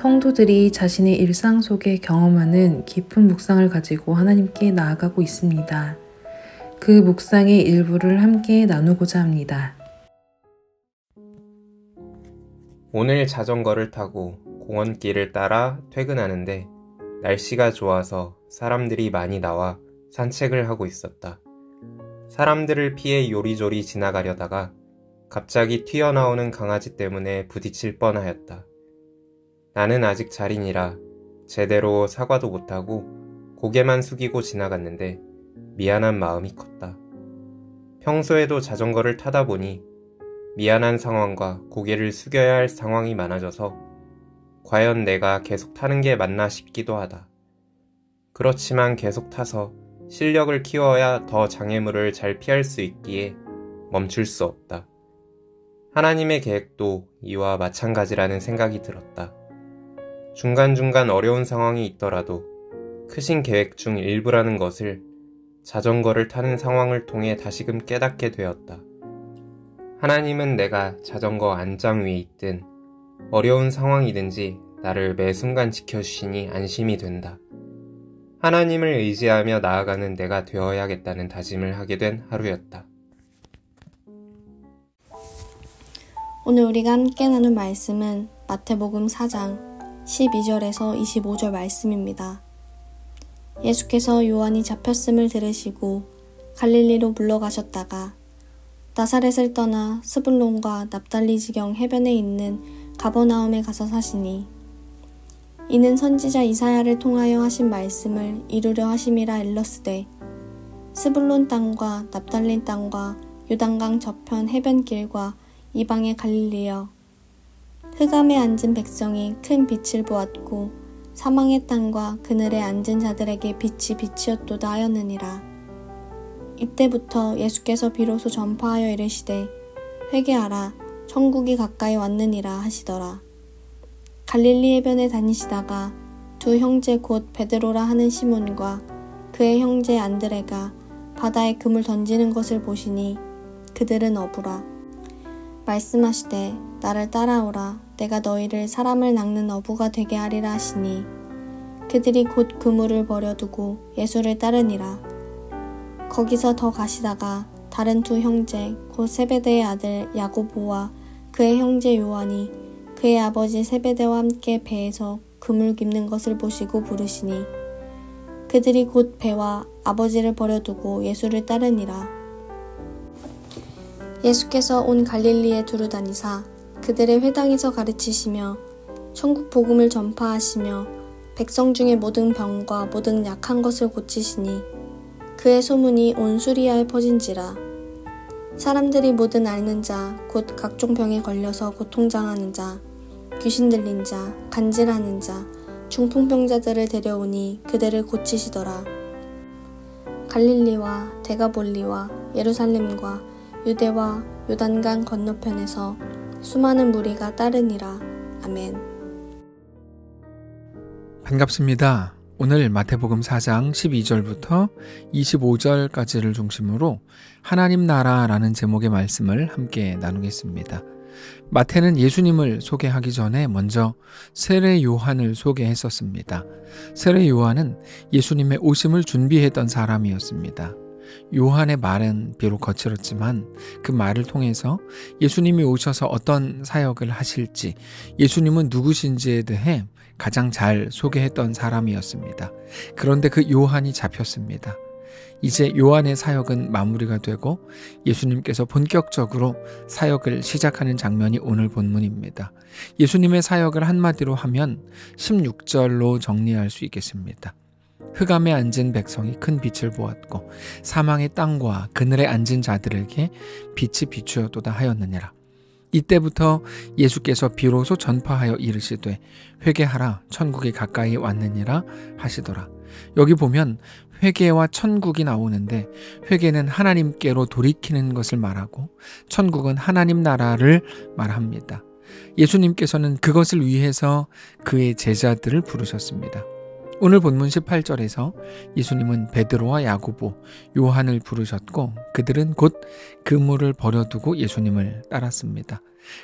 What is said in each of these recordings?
성도들이 자신의 일상 속에 경험하는 깊은 묵상을 가지고 하나님께 나아가고 있습니다. 그 묵상의 일부를 함께 나누고자 합니다. 오늘 자전거를 타고 공원길을 따라 퇴근하는데 날씨가 좋아서 사람들이 많이 나와 산책을 하고 있었다. 사람들을 피해 요리조리 지나가려다가 갑자기 튀어나오는 강아지 때문에 부딪힐 뻔하였다. 나는 아직 자린이라 제대로 사과도 못하고 고개만 숙이고 지나갔는데 미안한 마음이 컸다. 평소에도 자전거를 타다 보니 미안한 상황과 고개를 숙여야 할 상황이 많아져서 과연 내가 계속 타는 게 맞나 싶기도 하다. 그렇지만 계속 타서 실력을 키워야 더 장애물을 잘 피할 수 있기에 멈출 수 없다. 하나님의 계획도 이와 마찬가지라는 생각이 들었다. 중간중간 어려운 상황이 있더라도 크신 계획 중 일부라는 것을 자전거를 타는 상황을 통해 다시금 깨닫게 되었다. 하나님은 내가 자전거 안장 위에 있든 어려운 상황이든지 나를 매 순간 지켜주시니 안심이 된다. 하나님을 의지하며 나아가는 내가 되어야겠다는 다짐을 하게 된 하루였다. 오늘 우리가 함께 나눌 말씀은 마태복음 4장 12절에서 25절 말씀입니다. 예수께서 요한이 잡혔음을 들으시고 갈릴리로 물러가셨다가 나사렛을 떠나 스불론과 납달리 지경 해변에 있는 가버나움에 가서 사시니 이는 선지자 이사야를 통하여 하신 말씀을 이루려 하심이라 일렀으되 스불론 땅과 납달리 땅과 요단강 저편 해변길과 이방의 갈릴리여 흑암에 앉은 백성이 큰 빛을 보았고 사망의 땅과 그늘에 앉은 자들에게 빛이 빛이었도다 하였느니라. 이때부터 예수께서 비로소 전파하여 이르시되 회개하라 천국이 가까이 왔느니라 하시더라. 갈릴리 해변에 다니시다가 두 형제 곧 베드로라 하는 시몬과 그의 형제 안드레가 바다에 금을 던지는 것을 보시니 그들은 어부라. 말씀하시되 나를 따라오라 내가 너희를 사람을 낚는 어부가 되게 하리라 하시니 그들이 곧 그물을 버려두고 예수를 따르니라. 거기서 더 가시다가 다른 두 형제 곧 세베대의 아들 야고보와 그의 형제 요한이 그의 아버지 세베대와 함께 배에서 그물 깁는 것을 보시고 부르시니 그들이 곧 배와 아버지를 버려두고 예수를 따르니라. 예수께서 온 갈릴리에 두루 다니사 그들의 회당에서 가르치시며 천국 복음을 전파하시며 백성 중에 모든 병과 모든 약한 것을 고치시니 그의 소문이 온 수리아에 퍼진지라. 사람들이 모든 앓는 자 곧 각종 병에 걸려서 고통당하는 자 귀신 들린 자 간질하는 자 중풍병자들을 데려오니 그들을 고치시더라. 갈릴리와 데가볼리와 예루살렘과 유대와 요단강 건너편에서 수많은 무리가 따르니라. 아멘. 반갑습니다. 오늘 마태복음 4장 12절부터 25절까지를 중심으로 하나님 나라라는 제목의 말씀을 함께 나누겠습니다. 마태는 예수님을 소개하기 전에 먼저 세례 요한을 소개했었습니다. 세례 요한은 예수님의 오심을 준비했던 사람이었습니다. 요한의 말은 비록 거칠었지만 그 말을 통해서 예수님이 오셔서 어떤 사역을 하실지, 예수님은 누구신지에 대해 가장 잘 소개했던 사람이었습니다. 그런데 그 요한이 잡혔습니다. 이제 요한의 사역은 마무리가 되고 예수님께서 본격적으로 사역을 시작하는 장면이 오늘 본문입니다. 예수님의 사역을 한마디로 하면 16절로 정리할 수 있겠습니다. 흑암에 앉은 백성이 큰 빛을 보았고 사망의 땅과 그늘에 앉은 자들에게 빛이 비추었도다 하였느니라. 이때부터 예수께서 비로소 전파하여 이르시되 회개하라 천국이 가까이 왔느니라 하시더라. 여기 보면 회개와 천국이 나오는데 회개는 하나님께로 돌이키는 것을 말하고 천국은 하나님 나라를 말합니다. 예수님께서는 그것을 위해서 그의 제자들을 부르셨습니다. 오늘 본문 18절에서 예수님은 베드로와 야고보, 요한을 부르셨고 그들은 곧 그물을 버려두고 예수님을 따랐습니다.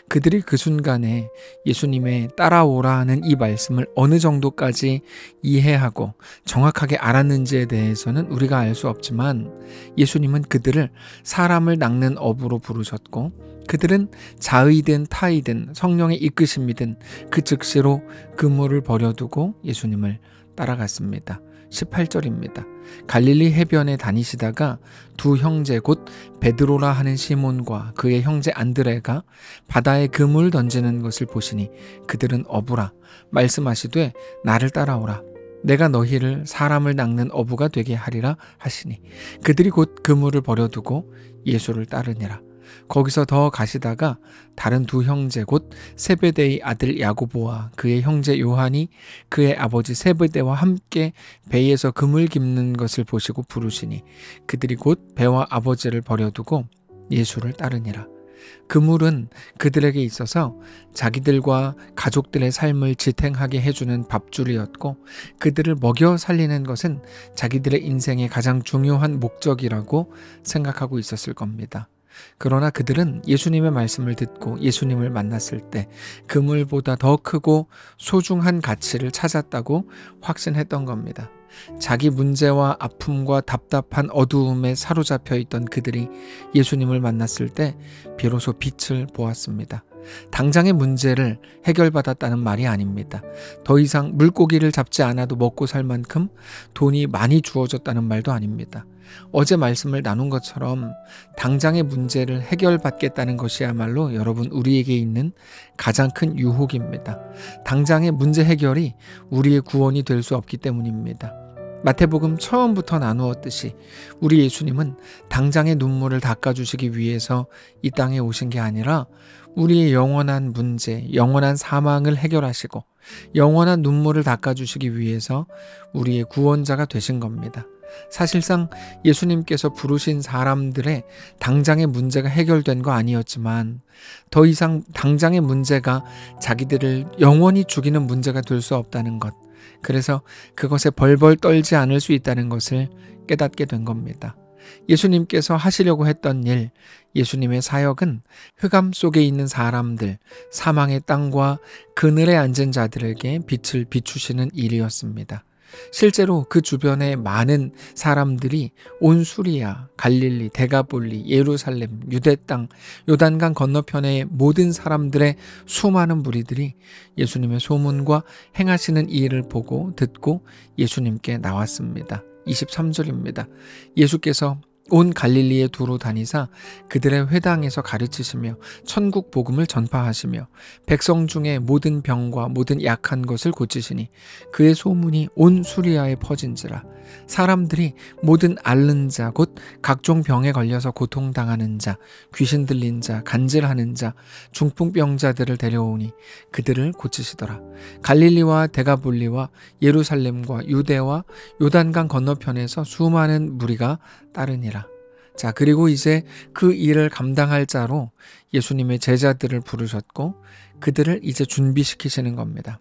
그들이 그 순간에 예수님의 따라오라 하는 이 말씀을 어느 정도까지 이해하고 정확하게 알았는지에 대해서는 우리가 알 수 없지만 예수님은 그들을 사람을 낚는 어부로 부르셨고 그들은 자의든 타의든 성령의 이끄심이든 그 즉시로 그물을 버려두고 예수님을 따라갔습니다. 18절입니다. 갈릴리 해변에 다니시다가 두 형제 곧 베드로라 하는 시몬과 그의 형제 안드레가 바다에 그물 던지는 것을 보시니 그들은 어부라 말씀하시되 나를 따라오라 내가 너희를 사람을 낚는 어부가 되게 하리라 하시니 그들이 곧 그물을 버려두고 예수를 따르니라. 거기서 더 가시다가 다른 두 형제 곧 세베대의 아들 야고보와 그의 형제 요한이 그의 아버지 세베대와 함께 배에서 그물 깁는 것을 보시고 부르시니 그들이 곧 배와 아버지를 버려두고 예수를 따르니라. 그물은 그들에게 있어서 자기들과 가족들의 삶을 지탱하게 해주는 밥줄이었고 그들을 먹여 살리는 것은 자기들의 인생의 가장 중요한 목적이라고 생각하고 있었을 겁니다. 그러나 그들은 예수님의 말씀을 듣고 예수님을 만났을 때 그물보다 더 크고 소중한 가치를 찾았다고 확신했던 겁니다. 자기 문제와 아픔과 답답한 어두움에 사로잡혀 있던 그들이 예수님을 만났을 때 비로소 빛을 보았습니다. 당장의 문제를 해결받았다는 말이 아닙니다. 더 이상 물고기를 잡지 않아도 먹고 살 만큼 돈이 많이 주어졌다는 말도 아닙니다. 어제 말씀을 나눈 것처럼 당장의 문제를 해결받겠다는 것이야말로 여러분 우리에게 있는 가장 큰 유혹입니다. 당장의 문제 해결이 우리의 구원이 될 수 없기 때문입니다. 마태복음 처음부터 나누었듯이 우리 예수님은 당장의 눈물을 닦아주시기 위해서 이 땅에 오신 게 아니라 우리의 영원한 문제, 영원한 사망을 해결하시고 영원한 눈물을 닦아주시기 위해서 우리의 구원자가 되신 겁니다. 사실상 예수님께서 부르신 사람들의 당장의 문제가 해결된 거 아니었지만 더 이상 당장의 문제가 자기들을 영원히 죽이는 문제가 될 수 없다는 것, 그래서 그것에 벌벌 떨지 않을 수 있다는 것을 깨닫게 된 겁니다. 예수님께서 하시려고 했던 일, 예수님의 사역은 흑암 속에 있는 사람들, 사망의 땅과 그늘에 앉은 자들에게 빛을 비추시는 일이었습니다. 실제로 그 주변에 많은 사람들이 온 수리아, 갈릴리, 데가볼리, 예루살렘, 유대 땅, 요단강 건너편의 모든 사람들의 수많은 무리들이 예수님의 소문과 행하시는 일을 보고 듣고 예수님께 나왔습니다. 23절입니다. 예수께서 온 갈릴리에 두루 다니사 그들의 회당에서 가르치시며 천국 복음을 전파하시며 백성 중에 모든 병과 모든 약한 것을 고치시니 그의 소문이 온 수리아에 퍼진지라. 사람들이 모든 앓는 자 곧 각종 병에 걸려서 고통당하는 자, 귀신 들린 자, 간질하는 자, 중풍병자들을 데려오니 그들을 고치시더라. 갈릴리와 데가볼리와 예루살렘과 유대와 요단강 건너편에서 수많은 무리가 따르니라. 자, 그리고 이제 그 일을 감당할 자로 예수님의 제자들을 부르셨고 그들을 이제 준비시키시는 겁니다.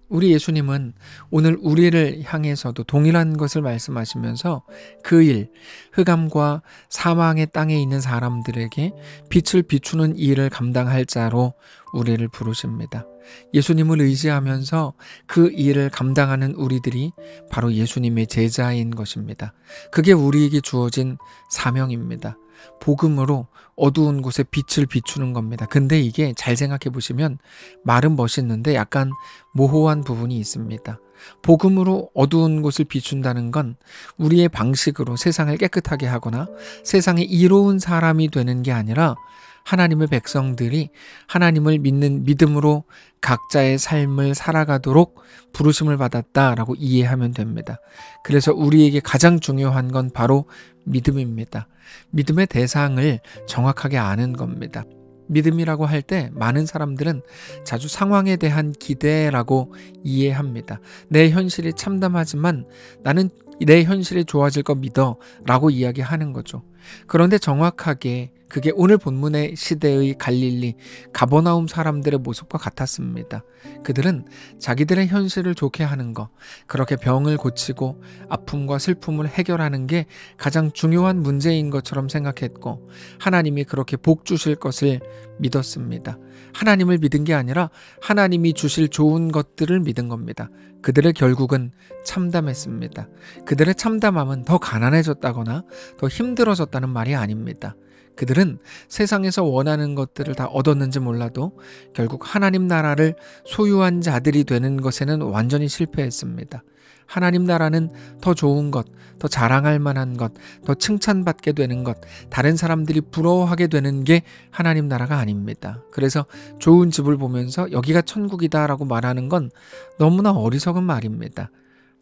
우리 예수님은 오늘 우리를 향해서도 동일한 것을 말씀하시면서 그 일, 흑암과 사망의 땅에 있는 사람들에게 빛을 비추는 일을 감당할 자로 우리를 부르십니다. 예수님을 의지하면서 그 일을 감당하는 우리들이 바로 예수님의 제자인 것입니다. 그게 우리에게 주어진 사명입니다. 복음으로 어두운 곳에 빛을 비추는 겁니다. 근데 이게 잘 생각해 보시면 말은 멋있는데 약간 모호한 부분이 있습니다. 복음으로 어두운 곳을 비춘다는 건 우리의 방식으로 세상을 깨끗하게 하거나 세상에 이로운 사람이 되는 게 아니라 하나님의 백성들이 하나님을 믿는 믿음으로 각자의 삶을 살아가도록 부르심을 받았다라고 이해하면 됩니다. 그래서 우리에게 가장 중요한 건 바로 믿음입니다. 믿음의 대상을 정확하게 아는 겁니다. 믿음이라고 할 때 많은 사람들은 자주 상황에 대한 기대라고 이해합니다. 내 현실이 참담하지만 나는 내 현실이 좋아질 거 믿어 라고 이야기하는 거죠. 그런데 정확하게 그게 오늘 본문의 시대의 갈릴리, 가버나움 사람들의 모습과 같았습니다. 그들은 자기들의 현실을 좋게 하는 것, 그렇게 병을 고치고 아픔과 슬픔을 해결하는 게 가장 중요한 문제인 것처럼 생각했고 하나님이 그렇게 복 주실 것을 믿었습니다. 하나님을 믿은 게 아니라 하나님이 주실 좋은 것들을 믿은 겁니다. 그들의 결국은 참담했습니다. 그들의 참담함은 더 가난해졌다거나 더 힘들어졌다는 말이 아닙니다. 그들은 세상에서 원하는 것들을 다 얻었는지 몰라도 결국 하나님 나라를 소유한 자들이 되는 것에는 완전히 실패했습니다. 하나님 나라는 더 좋은 것, 더 자랑할 만한 것, 더 칭찬받게 되는 것, 다른 사람들이 부러워하게 되는 게 하나님 나라가 아닙니다. 그래서 좋은 집을 보면서 여기가 천국이다라고 말하는 건 너무나 어리석은 말입니다.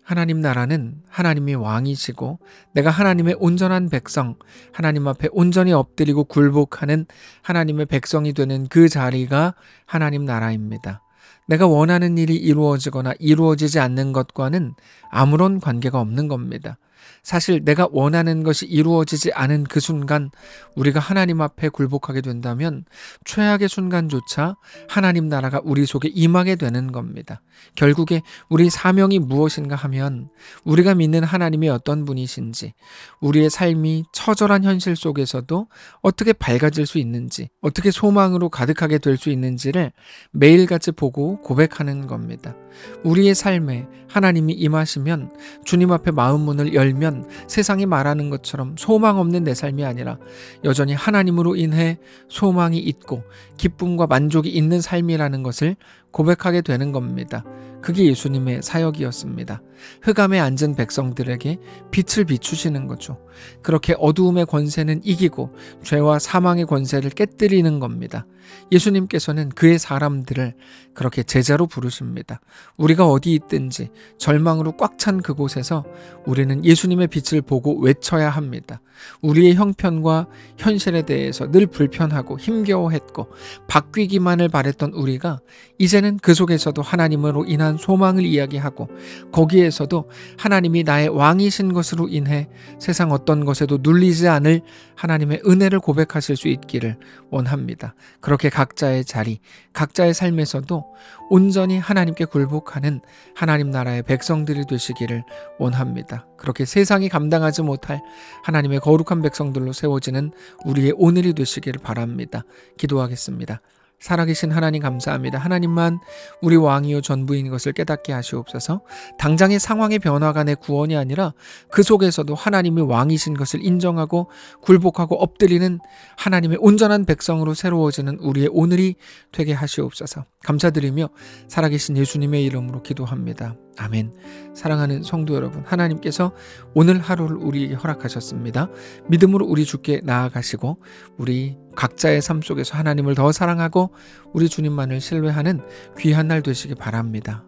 하나님 나라는 하나님이 왕이시고 내가 하나님의 온전한 백성, 하나님 앞에 온전히 엎드리고 굴복하는 하나님의 백성이 되는 그 자리가 하나님 나라입니다. 내가 원하는 일이 이루어지거나 이루어지지 않는 것과는 아무런 관계가 없는 겁니다. 사실 내가 원하는 것이 이루어지지 않은 그 순간 우리가 하나님 앞에 굴복하게 된다면 최악의 순간조차 하나님 나라가 우리 속에 임하게 되는 겁니다. 결국에 우리 사명이 무엇인가 하면 우리가 믿는 하나님이 어떤 분이신지, 우리의 삶이 처절한 현실 속에서도 어떻게 밝아질 수 있는지, 어떻게 소망으로 가득하게 될 수 있는지를 매일같이 보고 고백하는 겁니다. 우리의 삶에 하나님이 임하시면 주님 앞에 마음 문을 열면 세상이 말하는 것처럼 소망 없는 내 삶이 아니라 여전히 하나님으로 인해 소망이 있고 기쁨과 만족이 있는 삶이라는 것을 고백하게 되는 겁니다. 그게 예수님의 사역이었습니다. 흑암에 앉은 백성들에게 빛을 비추시는 거죠. 그렇게 어두움의 권세는 이기고 죄와 사망의 권세를 깨뜨리는 겁니다. 예수님께서는 그의 사람들을 그렇게 제자로 부르십니다. 우리가 어디 있든지 절망으로 꽉 찬 그곳에서 우리는 예수님의 빛을 보고 외쳐야 합니다. 우리의 형편과 현실에 대해서 늘 불편하고 힘겨워했고 바뀌기만을 바랬던 우리가 이제는 그 속에서도 하나님으로 인한 소망을 이야기하고 거기에서도 하나님이 나의 왕이신 것으로 인해 세상 어떤 것에도 눌리지 않을 하나님의 은혜를 고백하실 수 있기를 원합니다. 그렇게 각자의 자리, 각자의 삶에서도 온전히 하나님께 굴복하는 하나님 나라의 백성들이 되시기를 원합니다. 그렇게 세상이 감당하지 못할 하나님의 거룩한 백성들로 세워지는 우리의 오늘이 되시기를 바랍니다. 기도하겠습니다. 살아계신 하나님 감사합니다. 하나님만 우리 왕이요 전부인 것을 깨닫게 하시옵소서. 당장의 상황의 변화가 내 구원이 아니라 그 속에서도 하나님이 왕이신 것을 인정하고 굴복하고 엎드리는 하나님의 온전한 백성으로 새로워지는 우리의 오늘이 되게 하시옵소서. 감사드리며 살아계신 예수님의 이름으로 기도합니다. 아멘. 사랑하는 성도 여러분, 하나님께서 오늘 하루를 우리에게 허락하셨습니다. 믿음으로 우리 주께 나아가시고 우리 각자의 삶 속에서 하나님을 더 사랑하고 우리 주님만을 신뢰하는 귀한 날 되시기 바랍니다.